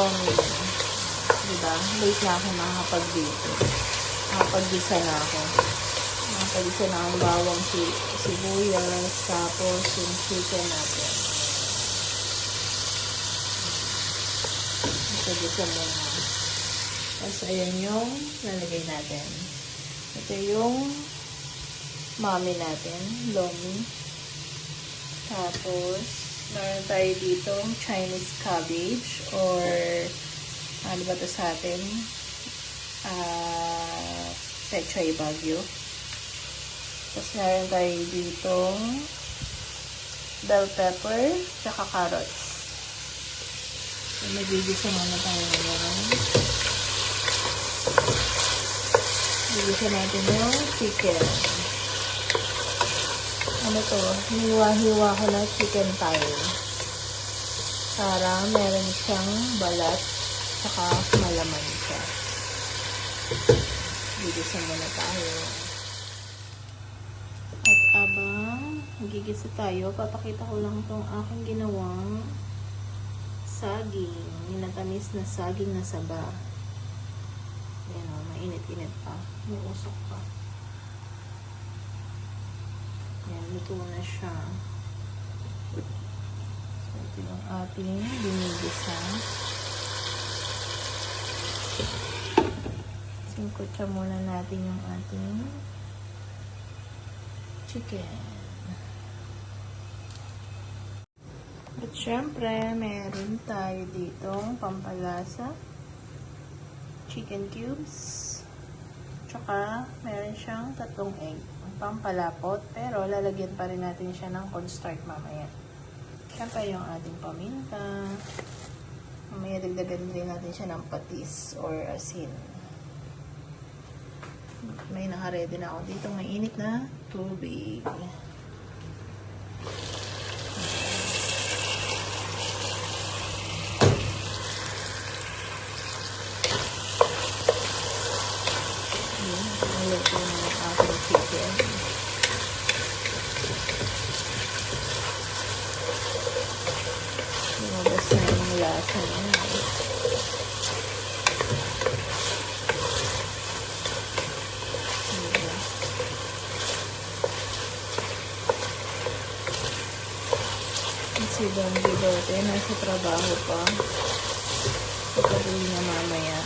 lomi. Diba? Late na ako nakakapag-dito. Nakapag-gisa na ako. Nakapag-gisa na ang bawang sibuyas. Tapos yung chicken natin. Gisa-gisa muna. Tapos ayan yung lalagay natin. Ito yung mami natin. Lomi. Tapos meron tayo dito Chinese cabbage or ano ba ito sa atin? Pechay Bagyo. Tapos meron tayo dito bell pepper tsaka carrots. So, nagigisa muna tayo ngayon. Nagigisa natin yung chicken. Ano to? Hiwa-hiwa ko na chicken tayo. Para meron siyang balat saka malaman siya. Gigisa muna tayo. At abang gigisa tayo, papakita ko lang itong aking ginawang saging. Minatamis na saging na saba. Ayan o, mainit-init pa. May usok pa. Ayan, luto na siya. So, ito yung ating binigisa. Singkutsa muna natin yung ating chicken. At syempre, meron tayo ditong pampalasa. Chicken cubes. Tsaka, meron siyang 3 egg. Pampalapot, pero lalagyan pa rin natin siya ng cornstarch mamaya. Siyempre yung ating paminta. Mamaya dagdagan rin natin siya ng patis or asin. May naka-ready na ako dito mainit na tubig. Luto na yung ating chicken. Lumabas na yung lasa niya. Si Don Gidote nasa trabaho pa. Pagkatuloy na mamaya.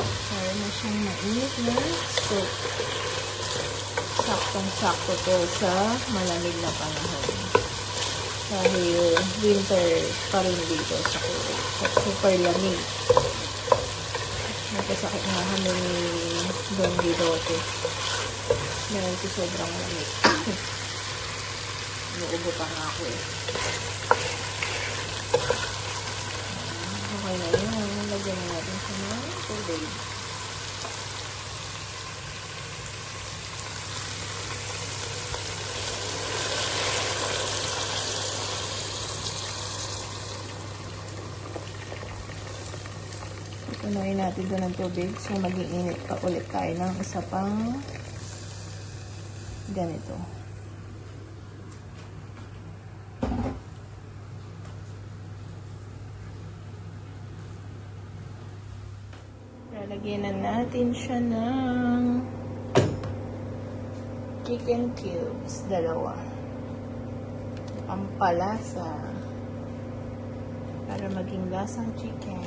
Para na siyang mainit na soup. Saktong-sakto to sa malamig na panahon. Dahil winter pa rin dito sa Kuwait. Super lamig. Nagkasakit nga kami ni Don Gidote. Dahil si sobrang lamig. Inuubo pa nga ako eh. Okay na yun. Lagyan na natin siya ng tubig. Punuin natin ito ng tubig. So, mag-iinit pa ulit tayo ng isa pang ganito. Lalagyan na natin siya ng chicken cubes, 2. Pampalasa. Para maging lasang chicken.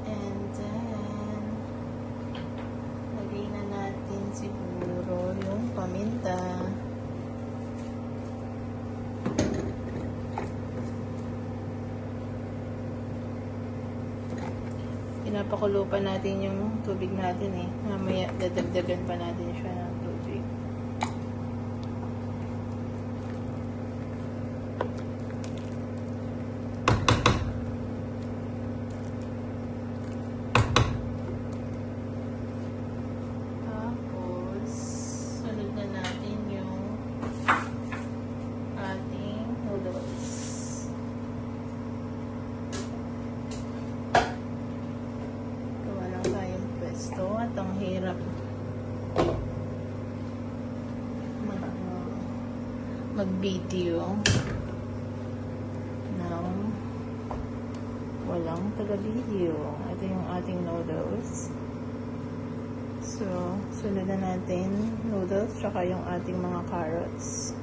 And then, lagyan na natin siguro yung paminta. Pinapakulo pa natin yung tubig natin eh. Mamaya dadagdagan pa natin siya ng tubig. Tapos, sunod na natin yung ating noodles. At ang hirap mag-video ng walang taga-video. Ito yung ating noodles. So, sunod na natin noodles, tsaka yung ating mga carrots.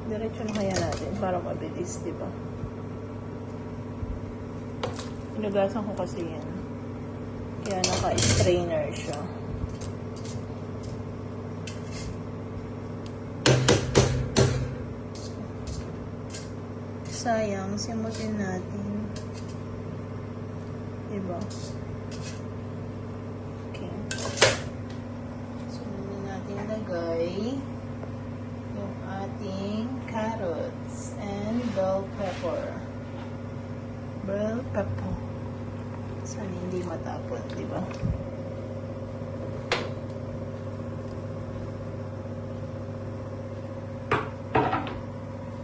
Diretso na kaya natin para mabilis, diba? Inugasan ko kasi yan. Kaya naka-strainer siya. Sayang, simutin natin. Diba? Okay. So, muna natin lagay yung ating carrots and bell pepper. Bell pepper. Sana hindi matapon, diba?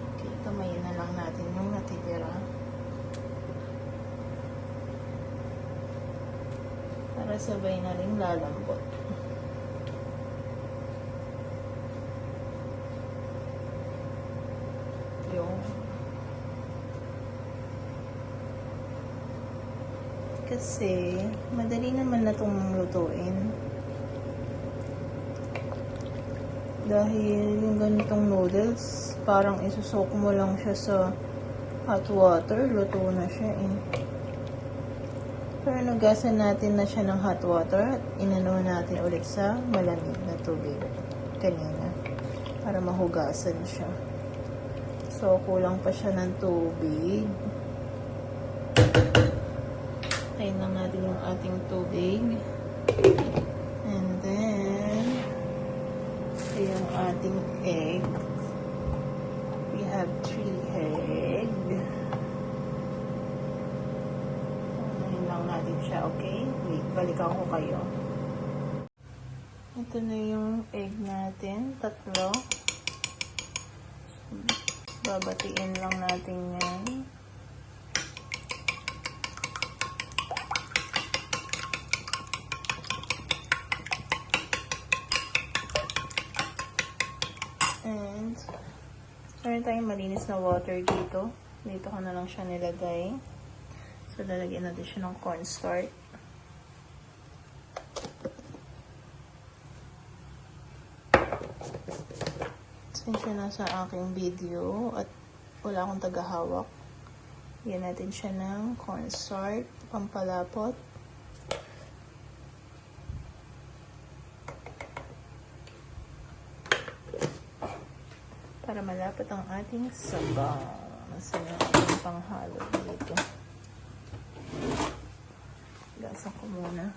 Okay, kamayin na lang natin yung natitira. Para sabay na rin lalambot. Yung kasi madali naman na itong lutuin dahil yung ganitong noodles parang isusok mo lang siya sa hot water, luto na siya eh. Pero nugasan natin na siya ng hot water at inano natin ulit sa malamig na tubig kanina para mahugasan siya. So kulang pa siya ng tubig. Tayin lang natin yung ating tubig. And then, ito yung ating egg. We have 3 egg. Tayin lang natin siya, okay? Wait, balikan ko kayo. Ito na yung egg natin, 3. Babatiin lang natin yan. And, meron tayong malinis na water dito. Dito ko na lang siya nilagay. So, lalagyan natin siya ng cornstarch. Since siya nasa aking video at wala akong tagahawak, yan natin siya ng cornstarch, pampalapot. Para malapot ang ating sabaw. Masaya ang panghalo dito. Gasan ko muna.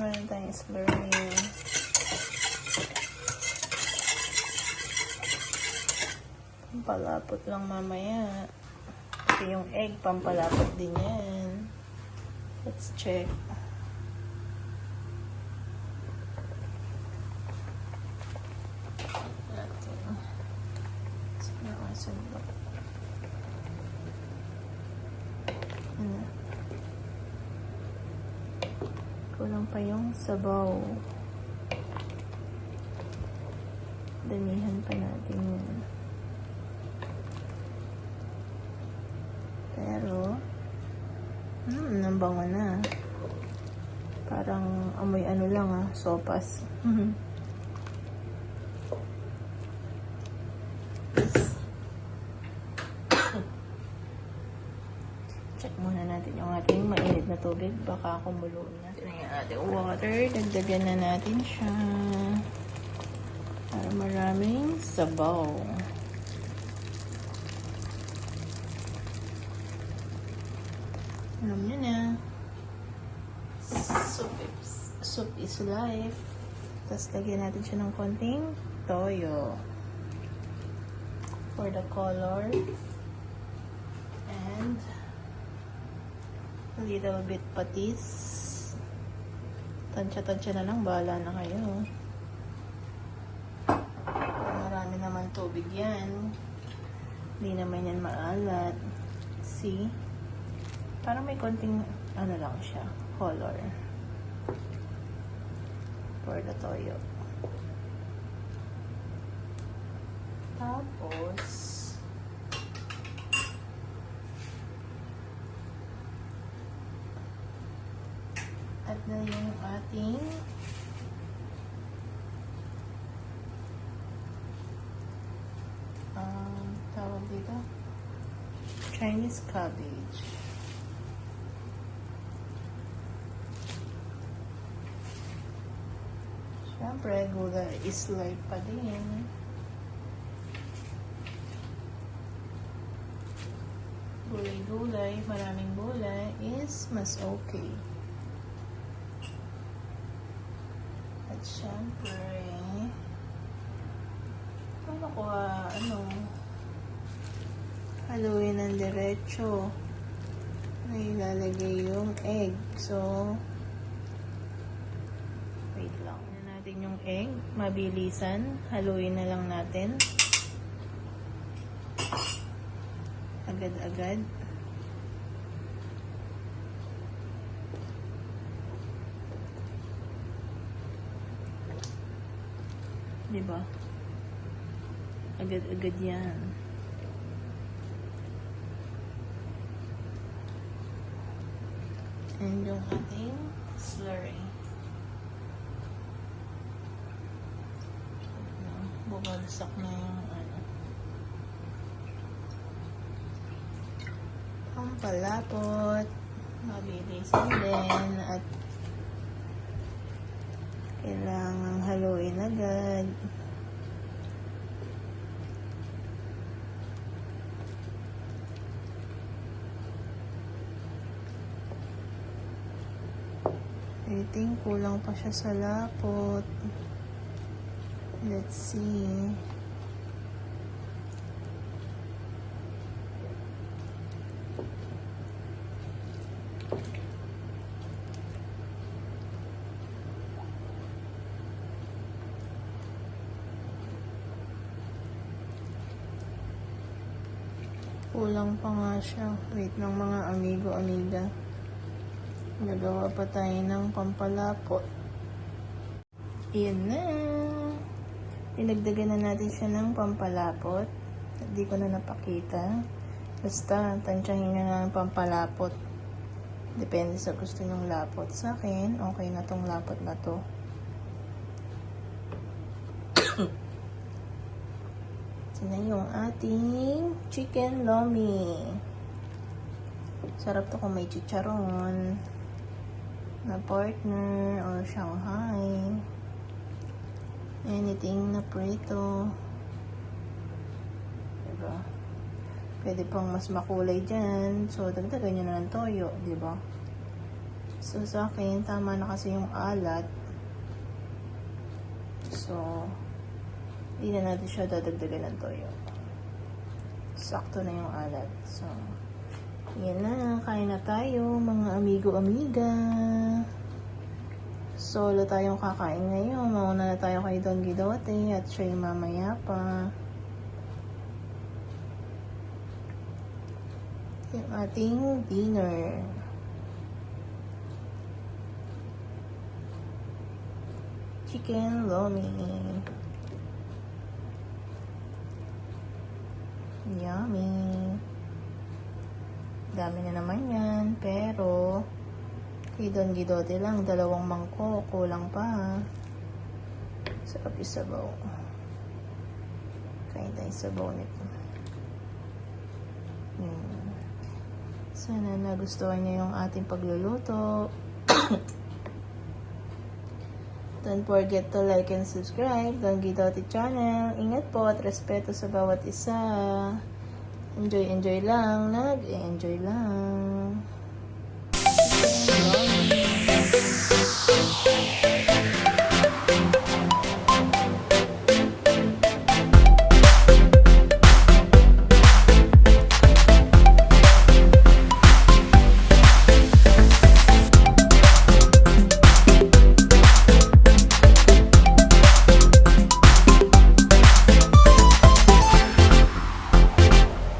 Meron tayong slurry. Pampalapot lang mamaya. Ito yung egg, pampalapot din yan. Let's check. Kulang pa yung sabaw. Damihan pa natin yun. Pero, nambango na. Parang amoy ano lang sopas. Check muna natin yung ating mainit na tubig. Baka kumulo na. Ito na yung ating water. Dagdagan na natin siya. Para maraming sabaw. Alam nyo na. Soup is life. Tapos lagyan natin siya ng konting toyo. For the color. And a little bit patis. Tansya-tansya na lang. Bahala na kayo. tubig yan. Hindi naman yan maalat. See? Parang may konting, ano lang siya, color. For the toyo. Tapos, at na yung ating tawag dito, Chinese cabbage. Siyempre, gulay is life pa din. Gulay-gulay, maraming gulay is mas okay. At siyempre, paano ko haluin ng diretso na ilalagay yung egg. So, wait lang. Na natin yung egg, mabilisan. Haluin na lang natin. Agad-agad. Diba? Agad-agad yan. And yung ating slurry. Bumagsak na yung pampalapot. Mabilisan din at kailangan haluin agad. I think kulang pa siya sa lapot. Let's see. Kulang pa nga siya. Wait ng mga amigo-amiga. Nagawa pa tayo ng pampalapot. Ayan na. Dinagdagan na natin siya ng pampalapot. Hindi ko na napakita. Basta, tansyahin nyo na ng pampalapot. Depende sa gusto nyong lapot. Sa akin, okay na tong lapot na to. Ito na yung ating chicken lomi. Sarap to kung may chicharon na partner or Shanghai. Anything na prito. Diba? Pwede pang mas makulay dyan. So, dagdagan nyo na ng toyo. Diba? So, sa akin, tama na kasi yung alat. So, hindi na natin siya dadagdagan ng toyo. Sakto na yung alat. So, yan na, kain na tayo, mga amigo-amiga. Solo tayong kakain ngayon. Mauna na tayo kay Don Guidote at siya'y mamaya pa. Yung ating dinner. Chicken lomi. Yummy. Dami na naman yan, pero kay Don Guidote lang, 2 mangkok, kulang pa. Sarap yung sabaw. Kain tayo sabaw nito. Sana nagustuhan niyo yung ating pagluluto. Don't forget to like and subscribe Don Guidote channel. Ingat po at respeto sa bawat isa. Enjoy lang. Nag-enjoy lang.